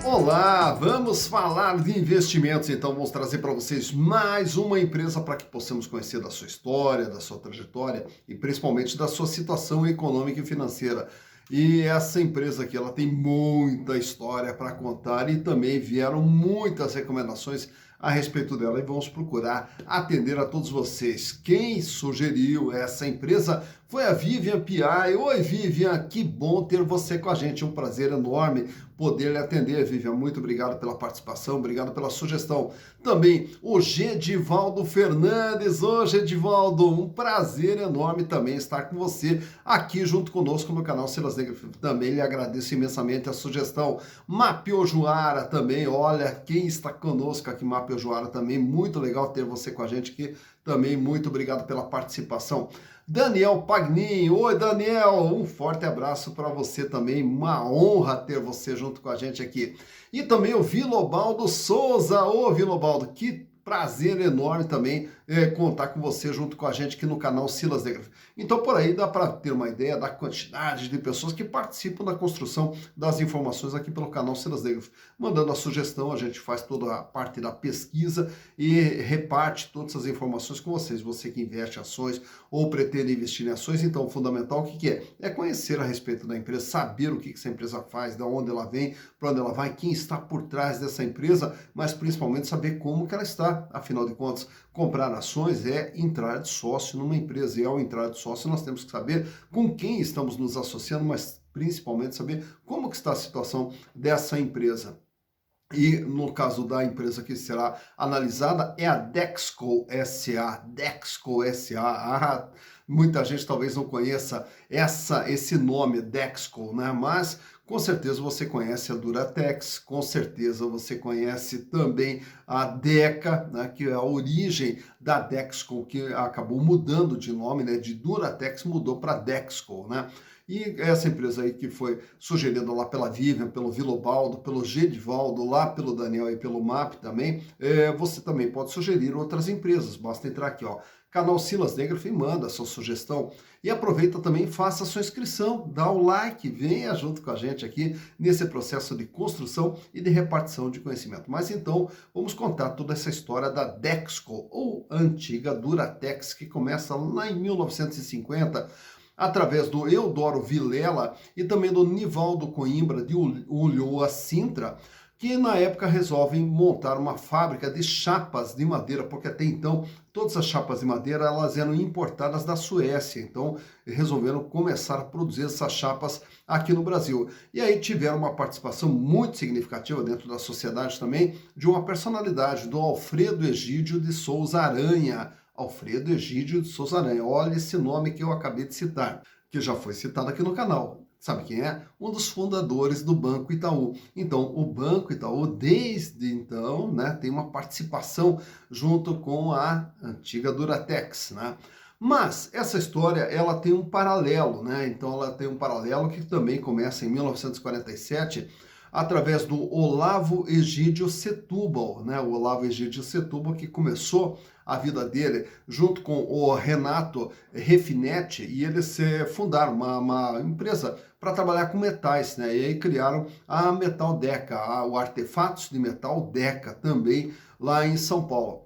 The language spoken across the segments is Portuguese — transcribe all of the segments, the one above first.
Olá, vamos falar de investimentos, então vamos trazer para vocês mais uma empresa para que possamos conhecer da sua história, da sua trajetória e principalmente da sua situação econômica e financeira. E essa empresa aqui, ela tem muita história para contar e também vieram muitas recomendações a respeito dela e vamos procurar atender a todos vocês. Quem sugeriu essa empresa foi a Vivian Piai. Oi, Vivian, que bom ter você com a gente. É um prazer enorme poder lhe atender, Vivian. Muito obrigado pela participação, obrigado pela sugestão. Também o Gedivaldo Fernandes. Ô, Gedivaldo, um prazer enorme também estar com você aqui junto conosco no canal Silas Negro. Também lhe agradeço imensamente a sugestão. Mapio Juara também, olha, quem está conosco aqui, Mapio Juara também, muito legal ter você com a gente aqui também, muito obrigado pela participação. Daniel Pagnin, oi Daniel, um forte abraço para você também, uma honra ter você junto com a gente aqui. E também o Vilobaldo Souza, ô Vilobaldo, que prazer enorme também contar com você junto com a gente aqui no canal Silas Negro. Então por aí dá para ter uma ideia da quantidade de pessoas que participam da construção das informações aqui pelo canal Silas Negro. Mandando a sugestão, a gente faz toda a parte da pesquisa e reparte todas as informações com vocês. Você que investe em ações ou pretende investir em ações, então o fundamental o que é? É conhecer a respeito da empresa, saber o que essa empresa faz, de onde ela vem, para onde ela vai, quem está por trás dessa empresa, mas principalmente saber como que ela está. Afinal de contas, comprar ações é entrar de sócio numa empresa, e ao entrar de sócio nós temos que saber com quem estamos nos associando, mas principalmente saber como que está a situação dessa empresa. E no caso da empresa que será analisada é a Dexco SA. Dexco SA. Muita gente talvez não conheça esse nome, Dexco, né? Mas com certeza você conhece a Duratex, com certeza você conhece também a Deca, né? Que é a origem da Dexco, que acabou mudando de nome, né? De Duratex mudou para Dexco, né? E essa empresa aí que foi sugerida lá pela Vivian, pelo Vilobaldo, pelo Gedivaldo, lá pelo Daniel e pelo MAP também, você também pode sugerir outras empresas. Basta entrar aqui, ó, canal Silas Negro e manda a sua sugestão. E aproveita também, faça a sua inscrição, dá o like, venha junto com a gente aqui nesse processo de construção e de repartição de conhecimento. Mas então, vamos contar toda essa história da Dexco, ou antiga Duratex, que começa lá em 1950, através do Eudoro Vilela e também do Nivaldo Coimbra de Ulloa Sintra, que na época resolvem montar uma fábrica de chapas de madeira, porque até então todas as chapas de madeira elas eram importadas da Suécia, então resolveram começar a produzir essas chapas aqui no Brasil. E aí tiveram uma participação muito significativa dentro da sociedade também de uma personalidade, do Alfredo Egídio de Souza Aranha. Alfredo Egídio de Souza Aranha, olha esse nome que eu acabei de citar, que já foi citado aqui no canal. Sabe quem é? Um dos fundadores do Banco Itaú. Então, o Banco Itaú, desde então, né, tem uma participação junto com a antiga Duratex, né? Mas essa história, ela tem um paralelo, né? Então, ela tem um paralelo que também começa em 1947, através do Olavo Egídio Setúbal, né? O Olavo Egídio Setúbal que começou a vida dele junto com o Renato Refinetti e eles fundaram uma empresa para trabalhar com metais, né? E aí criaram a Metal Deca, o Artefatos de Metal Deca também lá em São Paulo.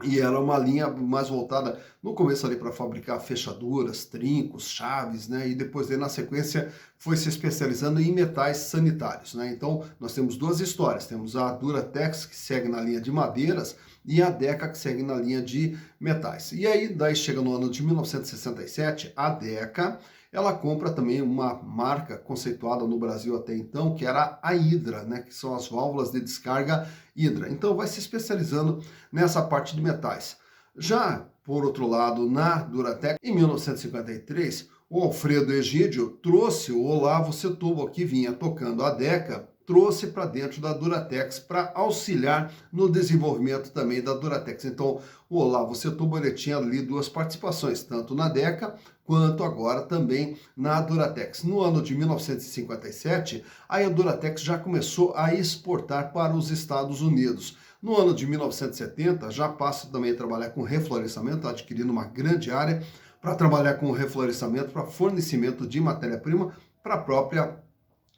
E era uma linha mais voltada no começo ali para fabricar fechaduras, trincos, chaves, né? E depois na sequência foi se especializando em metais sanitários, né? Então nós temos duas histórias, temos a Duratex que segue na linha de madeiras e a Deca que segue na linha de metais. E aí daí chega no ano de 1967, a Deca ela compra também uma marca conceituada no Brasil até então, que era a Hydra, né, que são as válvulas de descarga Hydra. Então vai se especializando nessa parte de metais. Já, por outro lado, na Duratex, em 1953, o Alfredo Egídio trouxe o Olavo Setúbal, que vinha tocando a Deca, trouxe para dentro da Duratex para auxiliar no desenvolvimento também da Duratex. Então, o Olavo Setúbal ele tinha ali duas participações, tanto na Deca quanto agora também na Duratex. No ano de 1957, a Duratex já começou a exportar para os Estados Unidos. No ano de 1970, já passa também a trabalhar com reflorestamento, adquirindo uma grande área para trabalhar com reflorestamento, para fornecimento de matéria-prima para a própria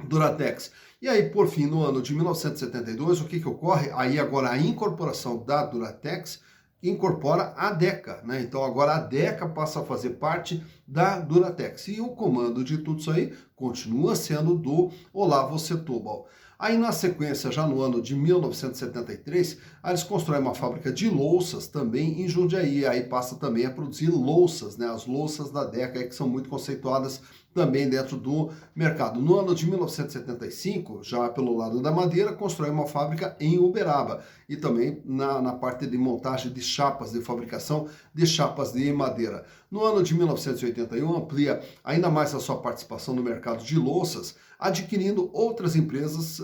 Duratex. E aí, por fim, no ano de 1972, o que ocorre? Aí agora a incorporação da Duratex incorpora a Deca, né? Então agora a Deca passa a fazer parte da Duratex. E o comando de tudo isso aí continua sendo do Olavo Setúbal. Aí na sequência, já no ano de 1973, eles constroem uma fábrica de louças também em Jundiaí. Aí passa também a produzir louças, né? As louças da Deca, que são muito conceituadas também dentro do mercado. No ano de 1975, já pelo lado da madeira, constrói uma fábrica em Uberaba e também na parte de montagem de chapas, de fabricação de chapas de madeira. No ano de 1981, amplia ainda mais a sua participação no mercado de louças, adquirindo outras empresas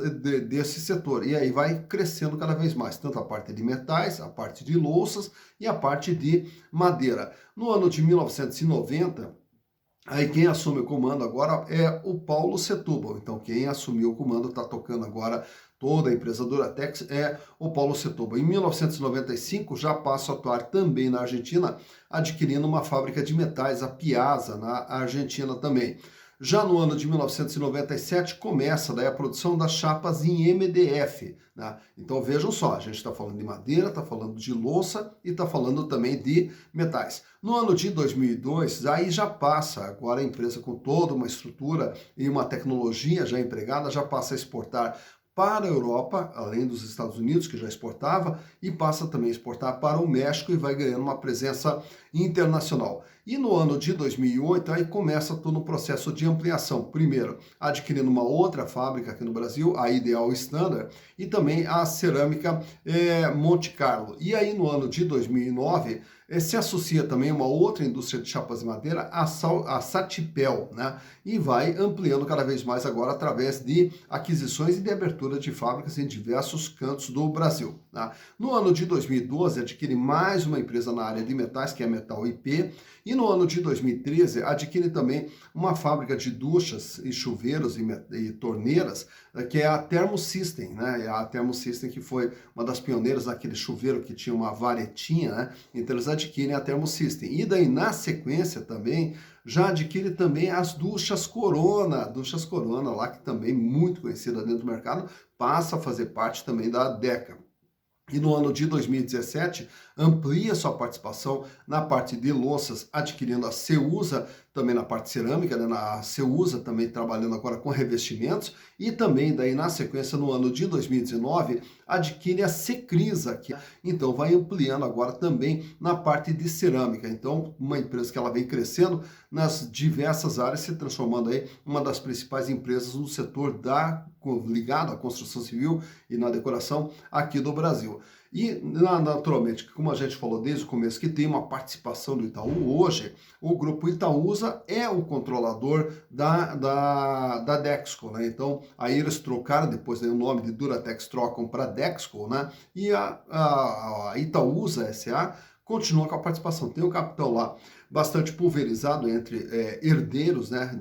desse setor. E aí vai crescendo cada vez mais, tanto a parte de metais, a parte de louças e a parte de madeira. No ano de 1990, aí quem assume o comando agora é o Paulo Setúbal. Então quem assumiu o comando, está tocando agora toda a empresa Duratex, é o Paulo Setúbal. Em 1995 já passa a atuar também na Argentina, adquirindo uma fábrica de metais, a Piazza, na Argentina também. Já no ano de 1997 começa daí a produção das chapas em MDF, né? Então vejam só, a gente está falando de madeira, está falando de louça e está falando também de metais. No ano de 2002, aí já passa, agora a empresa com toda uma estrutura e uma tecnologia já empregada, já passa a exportar para a Europa, além dos Estados Unidos, que já exportava, e passa também a exportar para o México e vai ganhando uma presença internacional. E no ano de 2008, aí começa todo o processo de ampliação. Primeiro, adquirindo uma outra fábrica aqui no Brasil, a Ideal Standard, e também a cerâmica Monte Carlo. E aí no ano de 2009, se associa também uma outra indústria de chapas de madeira, a Satipel, né? E vai ampliando cada vez mais agora através de aquisições e de abertura de fábricas em diversos cantos do Brasil, né? No ano de 2012, adquire mais uma empresa na área de metais, que é a Metal IP, e no ano de 2013, adquire também uma fábrica de duchas e chuveiros e torneiras, que é a Thermosystem, né? A Thermosystem que foi uma das pioneiras naquele chuveiro que tinha uma varetinha, né? Então eles adquirem a Thermosystem. E daí, na sequência também, já adquire também as duchas Corona lá, que também muito conhecida dentro do mercado, passa a fazer parte também da Deca. E no ano de 2017, amplia sua participação na parte de louças, adquirindo a Ceusa, também na parte cerâmica, né? A Ceusa também trabalhando agora com revestimentos, e também daí na sequência, no ano de 2019, adquire a Secrisa, que então vai ampliando agora também na parte de cerâmica. Então, uma empresa que ela vem crescendo nas diversas áreas, se transformando aí uma das principais empresas no setor ligado à construção civil e na decoração aqui do Brasil. E, naturalmente, como a gente falou desde o começo, que tem uma participação do Itaú, hoje o grupo Itaúsa é o controlador da Dexco, né? Então, aí eles trocaram, depois o nome de Duratex trocam para Dexco, né? E a Itaúsa S.A. continua com a participação. Tem o capital lá bastante pulverizado entre herdeiros, né,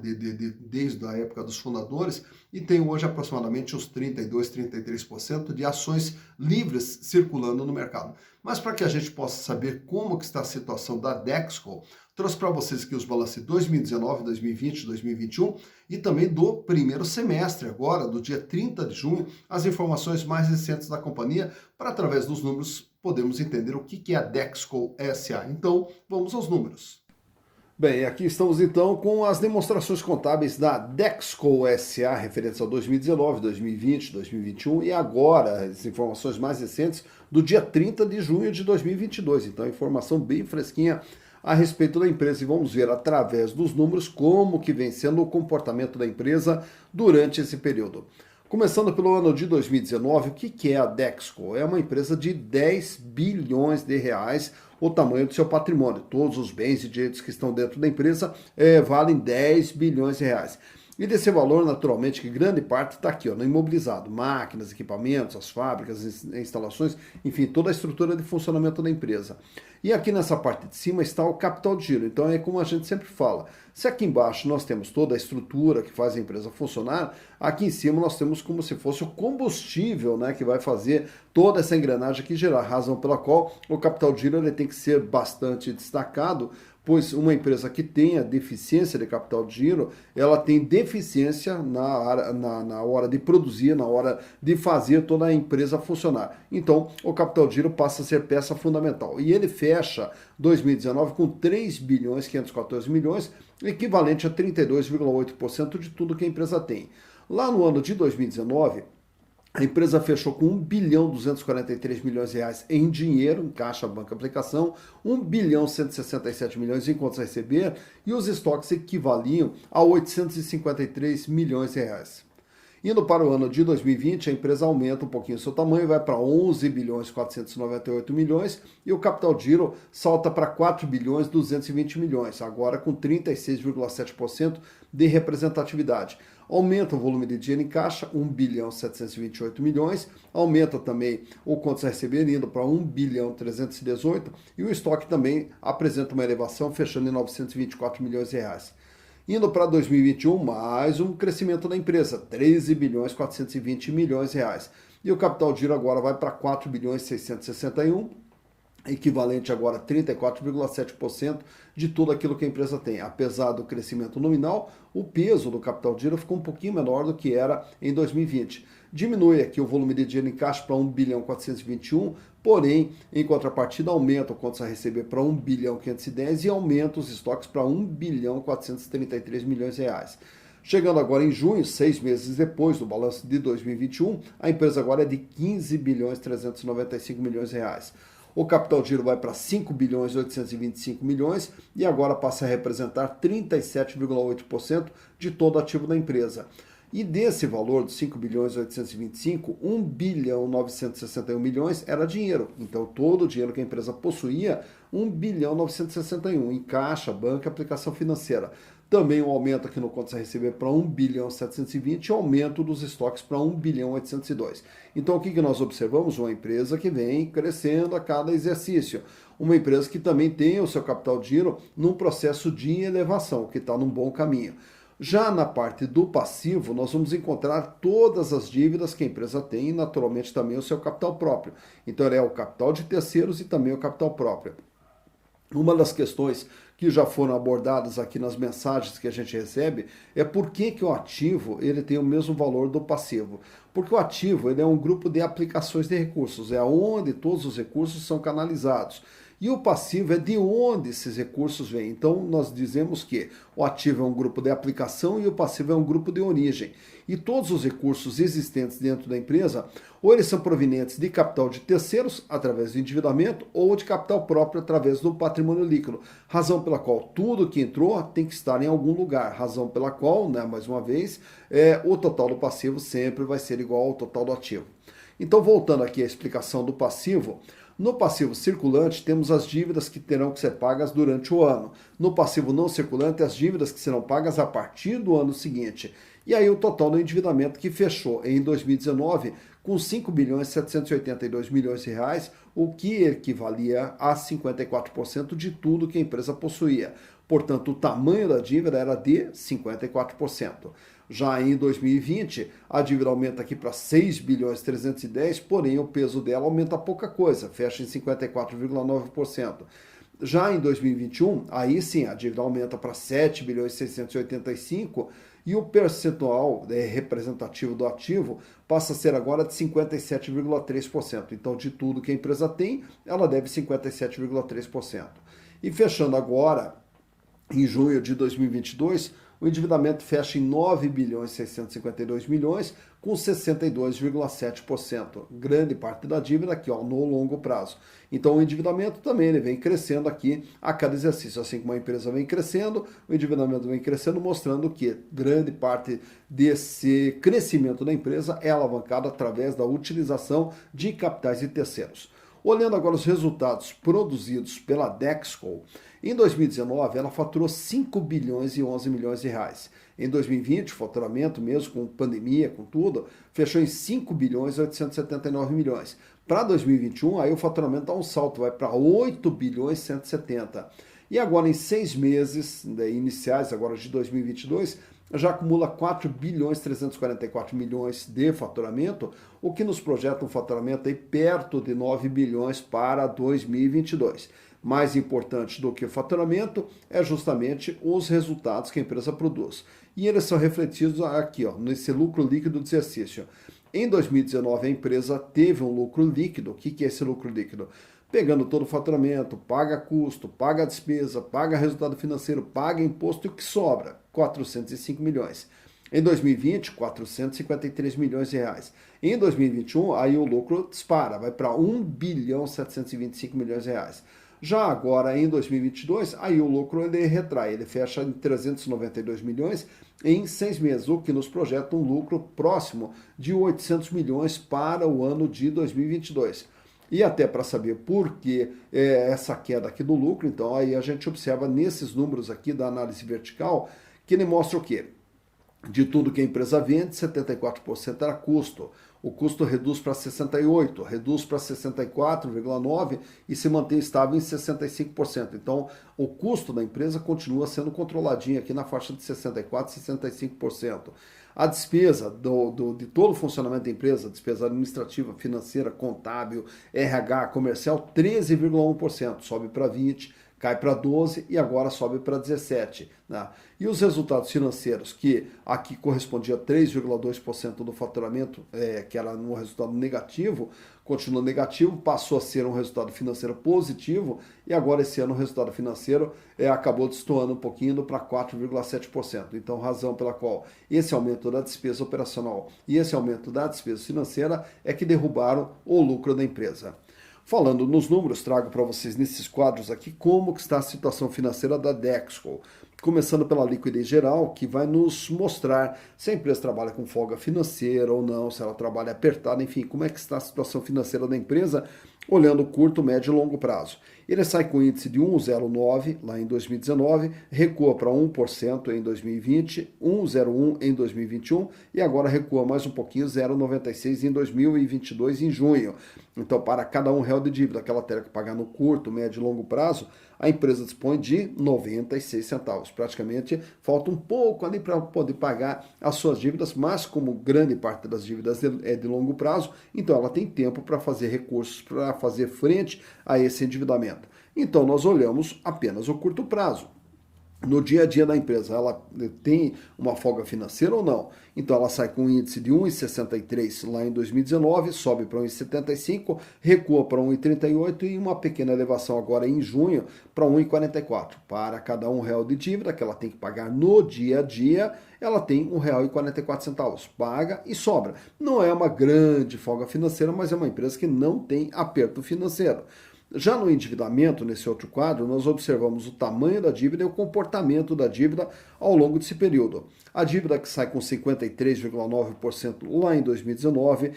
desde a época dos fundadores, e tem hoje aproximadamente uns 32, 33% de ações livres circulando no mercado. Mas para que a gente possa saber como que está a situação da Dexco, trouxe para vocês aqui os balanços de 2019, 2020, 2021 e também do primeiro semestre agora, do dia 30 de junho, as informações mais recentes da companhia, para através dos números podermos entender o que é a Dexco S.A. Então, vamos aos números. Bem, aqui estamos então com as demonstrações contábeis da Dexco S.A. referentes a 2019, 2020, 2021 e agora as informações mais recentes do dia 30 de junho de 2022. Então, informação bem fresquinha a respeito da empresa e vamos ver através dos números como que vem sendo o comportamento da empresa durante esse período. Começando pelo ano de 2019, o que é a Dexco? É uma empresa de 10 bilhões de reais, o tamanho do seu patrimônio. Todos os bens e direitos que estão dentro da empresa valem 10 bilhões de reais. E desse valor, naturalmente, que grande parte está aqui, ó, no imobilizado. Máquinas, equipamentos, as fábricas, instalações, enfim, toda a estrutura de funcionamento da empresa. E aqui nessa parte de cima está o capital de giro. Então é como a gente sempre fala. Se aqui embaixo nós temos toda a estrutura que faz a empresa funcionar, aqui em cima nós temos como se fosse o combustível, né, que vai fazer toda essa engrenagem aqui girar. Razão pela qual o capital de giro ele tem que ser bastante destacado, pois uma empresa que tenha deficiência de capital de giro, ela tem deficiência na hora de produzir, na hora de fazer toda a empresa funcionar. Então, o capital de giro passa a ser peça fundamental. E ele fecha 2019 com 3 bilhões 514 milhões, equivalente a 32,8% de tudo que a empresa tem. Lá no ano de 2019, a empresa fechou com 1 bilhão 243 milhões de reais em dinheiro, em caixa, banca, aplicação, 1 bilhão 167 milhões em contas a receber e os estoques equivaliam a 853 milhões de reais. Indo para o ano de 2020, a empresa aumenta um pouquinho o seu tamanho, vai para 11 bilhões 498 milhões e o capital de giro salta para 4 bilhões 220 milhões, agora com 36,7% de representatividade. Aumenta o volume de dinheiro em caixa, 1 bilhão 728 milhões, aumenta também o contas a receber, indo para 1 bilhão 318 e o estoque também apresenta uma elevação, fechando em 924 milhões de reais. Indo para 2021, mais um crescimento da empresa, 13 bilhões 420 milhões de reais. E o capital de giro agora vai para 4 bilhões 661, equivalente agora a 34,7% de tudo aquilo que a empresa tem. Apesar do crescimento nominal, o peso do capital de giro ficou um pouquinho menor do que era em 2020. Diminui aqui o volume de dinheiro em caixa para 1 bilhão 421, porém, em contrapartida, aumenta o contas a receber para 1 bilhão 510 e aumenta os estoques para 1 bilhão 433 milhões de reais. Chegando agora em junho, 6 meses depois do balanço de 2021, a empresa agora é de 15 bilhões 395 milhões de reais. O capital de giro vai para 5 bilhões 825 milhões e agora passa a representar 37,8% de todo o ativo da empresa. E desse valor de 5 bilhões 825, 1 bilhão 961 milhões era dinheiro. Então todo o dinheiro que a empresa possuía, 1 bilhão 961 em caixa, banca, aplicação financeira. Também um aumento aqui no contas a receber para 1 bilhão 720 e aumento dos estoques para 1 bilhão 802. Então o que nós observamos? Uma empresa que vem crescendo a cada exercício. Uma empresa que também tem o seu capital de giro num processo de elevação, que está num bom caminho. Já na parte do passivo, nós vamos encontrar todas as dívidas que a empresa tem e, naturalmente, também o seu capital próprio. Então, ele é o capital de terceiros e também o capital próprio. Uma das questões que já foram abordadas aqui nas mensagens que a gente recebe é por que o ativo ele tem o mesmo valor do passivo. Porque o ativo ele é um grupo de aplicações de recursos, é onde todos os recursos são canalizados. E o passivo é de onde esses recursos vêm. Então, nós dizemos que o ativo é um grupo de aplicação e o passivo é um grupo de origem. E todos os recursos existentes dentro da empresa, ou eles são provenientes de capital de terceiros, através do endividamento, ou de capital próprio, através do patrimônio líquido. Razão pela qual tudo que entrou tem que estar em algum lugar. Razão pela qual, mais uma vez, o total do passivo sempre vai ser igual ao total do ativo. Então, voltando aqui à explicação do passivo, no passivo circulante, temos as dívidas que terão que ser pagas durante o ano. No passivo não circulante, as dívidas que serão pagas a partir do ano seguinte. E aí o total do endividamento que fechou em 2019 com 5 bilhões 782 milhões de reais, o que equivalia a 54% de tudo que a empresa possuía. Portanto, o tamanho da dívida era de 54%. Já em 2020, a dívida aumenta aqui para 6 bilhões 310, porém o peso dela aumenta pouca coisa, fecha em 54,9%. Já em 2021, aí sim, a dívida aumenta para 7 bilhões 685 e o percentual representativo do ativo passa a ser agora de 57,3%. Então, de tudo que a empresa tem, ela deve 57,3%. E fechando agora, em junho de 2022, o endividamento fecha em 9 bilhões 652 milhões, com 62,7%. Grande parte da dívida aqui, no longo prazo. Então, o endividamento também ele vem crescendo aqui a cada exercício. Assim como a empresa vem crescendo, o endividamento vem crescendo, mostrando que grande parte desse crescimento da empresa é alavancada através da utilização de capitais de terceiros. Olhando agora os resultados produzidos pela Dexco, em 2019 ela faturou 5 bilhões e 11 milhões de reais. Em 2020, o faturamento, mesmo com pandemia, com tudo, fechou em 5 bilhões e 879 milhões. Para 2021, aí o faturamento dá um salto, vai para 8 bilhões e 170. E agora em 6 meses iniciais, agora de 2022, já acumula 4 bilhões 344 milhões de faturamento, o que nos projeta um faturamento aí perto de 9 bilhões para 2022. mais importante do que o faturamento é justamente os resultados que a empresa produz. E eles são refletidos aqui, ó, nesse lucro líquido do exercício. Em 2019, a empresa teve um lucro líquido. O que é esse lucro líquido? Pegando todo o faturamento, paga custo, paga despesa, paga resultado financeiro, paga imposto e o que sobra? 405 milhões. Em 2020, 453 milhões de reais. Em 2021, aí o lucro dispara, vai para 1 bilhão 725 milhões de reais. Já agora, em 2022, aí o lucro ele retrai, ele fecha em 392 milhões em 6 meses, o que nos projeta um lucro próximo de 800 milhões para o ano de 2022. E até para saber por que essa queda aqui do lucro, então aí a gente observa nesses números aqui da análise vertical, que ele mostra o quê? De tudo que a empresa vende, 74% era custo. O custo reduz para 68%, reduz para 64,9% e se mantém estável em 65%. Então, o custo da empresa continua sendo controladinho aqui na faixa de 64%, 65%. A despesa de todo o funcionamento da empresa, despesa administrativa, financeira, contábil, RH, comercial, 13,1%, sobe para 20%. Cai para 12 e agora sobe para 17. Né? E os resultados financeiros, que aqui correspondia a 3,2% do faturamento, que era um resultado negativo, continua negativo, passou a ser um resultado financeiro positivo e agora esse ano o resultado financeiro acabou destoando um pouquinho para 4,7%. Então, razão pela qual esse aumento da despesa operacional e esse aumento da despesa financeira é que derrubaram o lucro da empresa. Falando nos números, trago para vocês nesses quadros aqui como que está a situação financeira da Dexco. Começando pela liquidez geral, que vai nos mostrar se a empresa trabalha com folga financeira ou não, se ela trabalha apertada, enfim, como é que está a situação financeira da empresa, olhando curto, médio e longo prazo. Ele sai com índice de 1,09 lá em 2019, recua para 1% em 2020, 1,01 em 2021 e agora recua mais um pouquinho, 0,96 em 2022 em junho. Então, para cada R$1 de dívida que ela terá que pagar no curto, médio e longo prazo, a empresa dispõe de 96 centavos. Praticamente falta um pouco ali para poder pagar as suas dívidas, mas como grande parte das dívidas é de longo prazo, então ela tem tempo para fazer recursos para fazer frente a esse endividamento. Então nós olhamos apenas o curto prazo. No dia a dia da empresa, ela tem uma folga financeira ou não? Então ela sai com um índice de 1,63 lá em 2019, sobe para 1,75, recua para 1,38 e uma pequena elevação agora em junho para 1,44. Para cada R$1 de dívida que ela tem que pagar no dia a dia, ela tem R$1,44. Paga e sobra. Não é uma grande folga financeira, mas é uma empresa que não tem aperto financeiro. Já no endividamento, nesse outro quadro, nós observamos o tamanho da dívida e o comportamento da dívida ao longo desse período. A dívida que sai com 53,9% lá em 2019,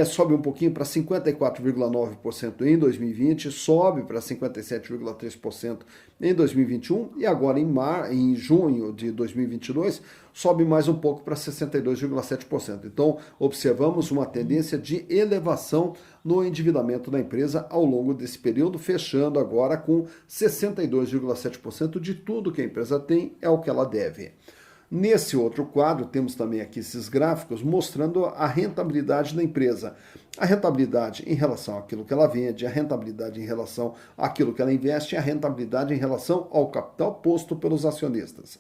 sobe um pouquinho para 54,9% em 2020, sobe para 57,3% em 2021 e agora em junho de 2022 sobe mais um pouco para 62,7%. Então, observamos uma tendência de elevação no endividamento da empresa ao longo desse período, fechando agora com 62,7% de tudo que a empresa tem é o que ela deve. Nesse outro quadro, temos também aqui esses gráficos mostrando a rentabilidade da empresa. A rentabilidade em relação àquilo que ela vende, a rentabilidade em relação àquilo que ela investe e a rentabilidade em relação ao capital posto pelos acionistas.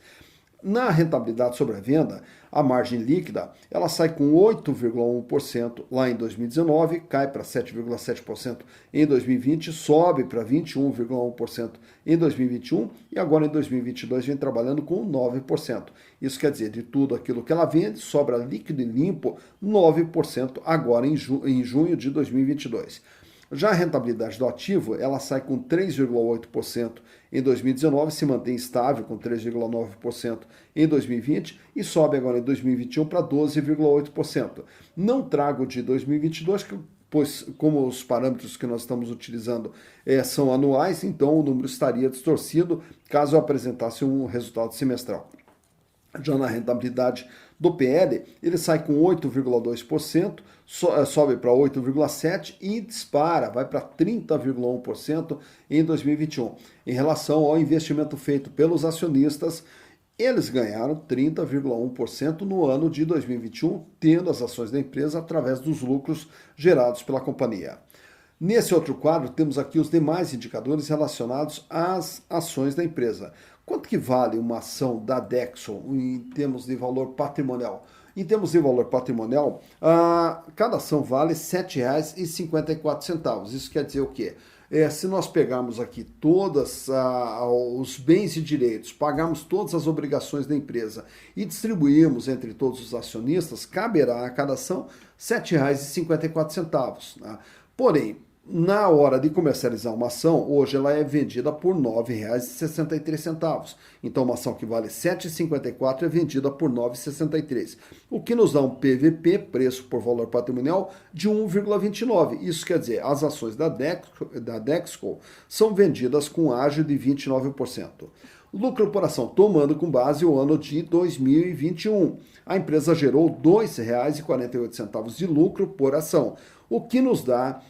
Na rentabilidade sobre a venda, a margem líquida, ela sai com 8,1% lá em 2019, cai para 7,7% em 2020, sobe para 21,1% em 2021 e agora em 2022 vem trabalhando com 9%. Isso quer dizer, de tudo aquilo que ela vende, sobra líquido e limpo 9% agora em junho de 2022. Já a rentabilidade do ativo, ela sai com 3,8% em 2019, se mantém estável com 3,9% em 2020 e sobe agora em 2021 para 12,8%. Não trago de 2022, pois como os parâmetros que nós estamos utilizando são anuais, então o número estaria distorcido caso eu apresentasse um resultado semestral. Já na rentabilidade do PL, ele sai com 8,2%, sobe para 8,7% e dispara, vai para 30,1% em 2021. Em relação ao investimento feito pelos acionistas, eles ganharam 30,1% no ano de 2021, tendo as ações da empresa através dos lucros gerados pela companhia. Nesse outro quadro, temos aqui os demais indicadores relacionados às ações da empresa. Quanto que vale uma ação da Dexco em termos de valor patrimonial? Em termos de valor patrimonial, cada ação vale R$ 7,54. Isso quer dizer o quê? Se nós pegarmos aqui todos os bens e direitos, pagarmos todas as obrigações da empresa e distribuirmos entre todos os acionistas, caberá a cada ação R$ 7,54. Né? Porém, na hora de comercializar uma ação, hoje ela é vendida por R$ 9,63. Então, uma ação que vale R$ 7,54 é vendida por R$ 9,63. O que nos dá um PVP, preço por valor patrimonial, de 1,29. Isso quer dizer, as ações da Dexco são vendidas com ágio de 29%. Lucro por ação, tomando com base o ano de 2021. A empresa gerou R$ 2,48 de lucro por ação, o que nos dá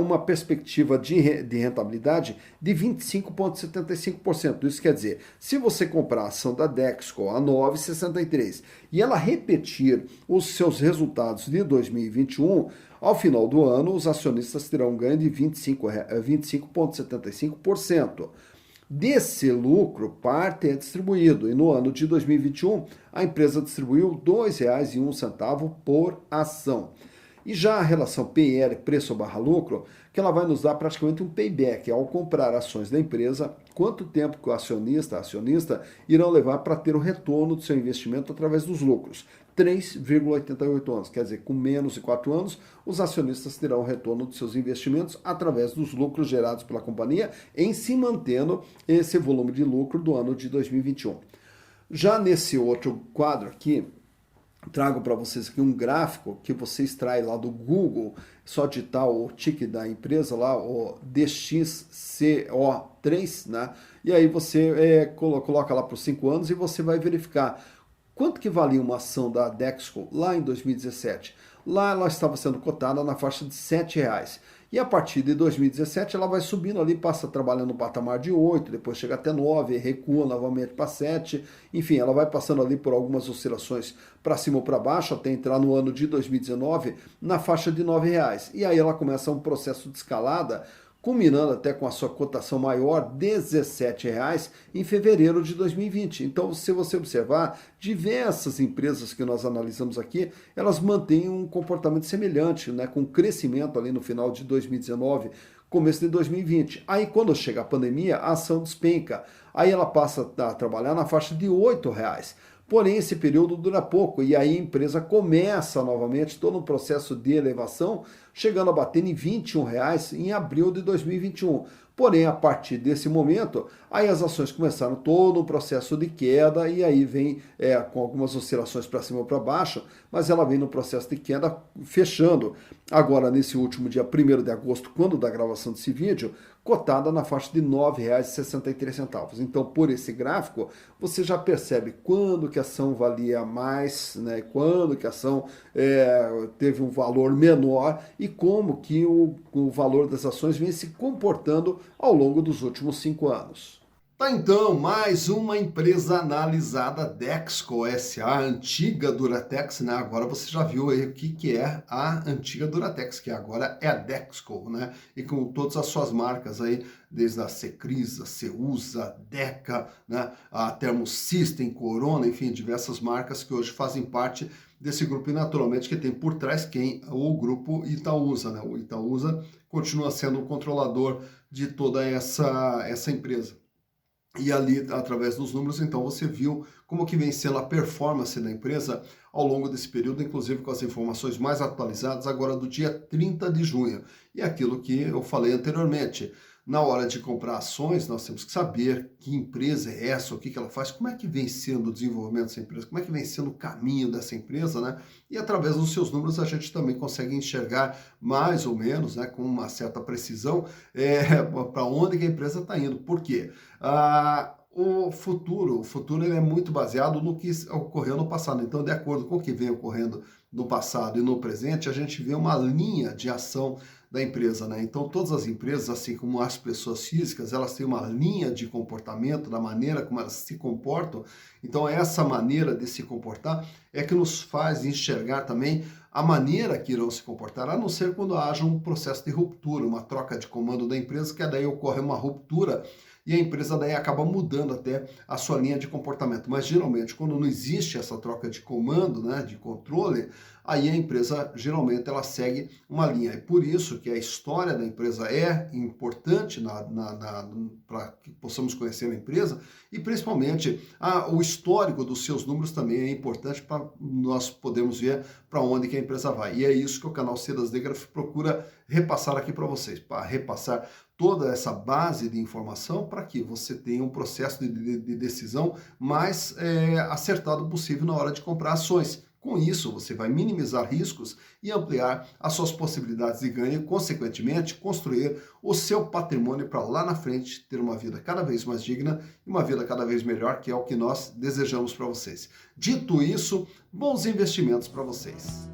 uma perspectiva de rentabilidade de 25,75%. Isso quer dizer, se você comprar a ação da Dexco a 9,63 e ela repetir os seus resultados de 2021, ao final do ano, os acionistas terão um ganho de 25,75%. Desse lucro, parte é distribuído e no ano de 2021 a empresa distribuiu R$ 2,01 por ação. E já a relação PL, preço barra lucro, que ela vai nos dar praticamente um payback ao comprar ações da empresa, quanto tempo que o acionista, a acionista, irão levar para ter o retorno do seu investimento através dos lucros. 3,88 anos, quer dizer, com menos de 4 anos, os acionistas terão o retorno dos seus investimentos através dos lucros gerados pela companhia, em se mantendo esse volume de lucro do ano de 2021. Já nesse outro quadro aqui, trago para vocês aqui um gráfico que você extrai lá do Google, só digitar o ticker da empresa lá, o DXCO3, né? E aí você coloca lá por 5 anos e você vai verificar quanto que valia uma ação da Dexco lá em 2017. Lá ela estava sendo cotada na faixa de R$ 7,00. E a partir de 2017 ela vai subindo ali, passa trabalhando no patamar de 8, depois chega até 9, recua novamente para 7. Enfim, ela vai passando ali por algumas oscilações para cima ou para baixo, até entrar no ano de 2019 na faixa de R$ 9,00. E aí ela começa um processo de escalada, culminando até com a sua cotação maior, R$ 17,00, em fevereiro de 2020. Então, se você observar, diversas empresas que nós analisamos aqui, elas mantêm um comportamento semelhante, né, com crescimento ali no final de 2019, começo de 2020. Aí, quando chega a pandemia, a ação despenca. Aí ela passa a trabalhar na faixa de R$ 8,00. Porém, esse período dura pouco e aí a empresa começa novamente todo um processo de elevação, chegando a bater em R$ 21,00 em abril de 2021. Porém, a partir desse momento, aí as ações começaram todo um processo de queda e aí vem com algumas oscilações para cima ou para baixo, mas ela vem no processo de queda fechando agora nesse último dia 1º de agosto, quando da gravação desse vídeo, cotada na faixa de R$ 9,63. Então, por esse gráfico, você já percebe quando que a ação valia mais, né, quando que a ação teve um valor menor e como que o valor das ações vem se comportando ao longo dos últimos 5 anos. Tá então, mais uma empresa analisada, Dexco S.A., antiga Duratex, né? Agora você já viu aí o que é a antiga Duratex, que agora é a Dexco, né? E com todas as suas marcas aí, desde a Secrisa, Ceusa, Deca, né? A Thermosystem, Corona, enfim, diversas marcas que hoje fazem parte desse grupo e naturalmente que tem por trás o grupo Itaúsa, né? O Itaúsa continua sendo o controlador de toda essa empresa. E ali, através dos números, então, você viu como que vem sendo a performance da empresa ao longo desse período, inclusive com as informações mais atualizadas agora do dia 30 de junho. E aquilo que eu falei anteriormente, na hora de comprar ações, nós temos que saber que empresa é essa, o que ela faz, como é que vem sendo o desenvolvimento dessa empresa, como é que vem sendo o caminho dessa empresa, né? E através dos seus números a gente também consegue enxergar mais ou menos, né, com uma certa precisão, para onde que a empresa está indo. Por quê? O futuro ele é muito baseado no que ocorreu no passado. Então, de acordo com o que vem ocorrendo no passado e no presente, a gente vê uma linha de ação da empresa, né? Então, todas as empresas, assim como as pessoas físicas, elas têm uma linha de comportamento, da maneira como elas se comportam. Então, essa maneira de se comportar é que nos faz enxergar também a maneira que irão se comportar, a não ser quando haja um processo de ruptura, uma troca de comando da empresa, que daí ocorre uma ruptura e a empresa daí acaba mudando até a sua linha de comportamento. Mas geralmente, quando não existe essa troca de comando, né, de controle, aí a empresa geralmente ela segue uma linha. É por isso que a história da empresa é importante para que possamos conhecer a empresa e principalmente o histórico dos seus números também é importante para nós podermos ver para onde que a empresa vai. E é isso que o canal Cedas de Graph procura repassar aqui para vocês, para repassar toda essa base de informação para que você tenha um processo de decisão mais acertado possível na hora de comprar ações. Com isso, você vai minimizar riscos e ampliar as suas possibilidades de ganho e, consequentemente, construir o seu patrimônio para lá na frente ter uma vida cada vez mais digna e uma vida cada vez melhor, que é o que nós desejamos para vocês. Dito isso, bons investimentos para vocês.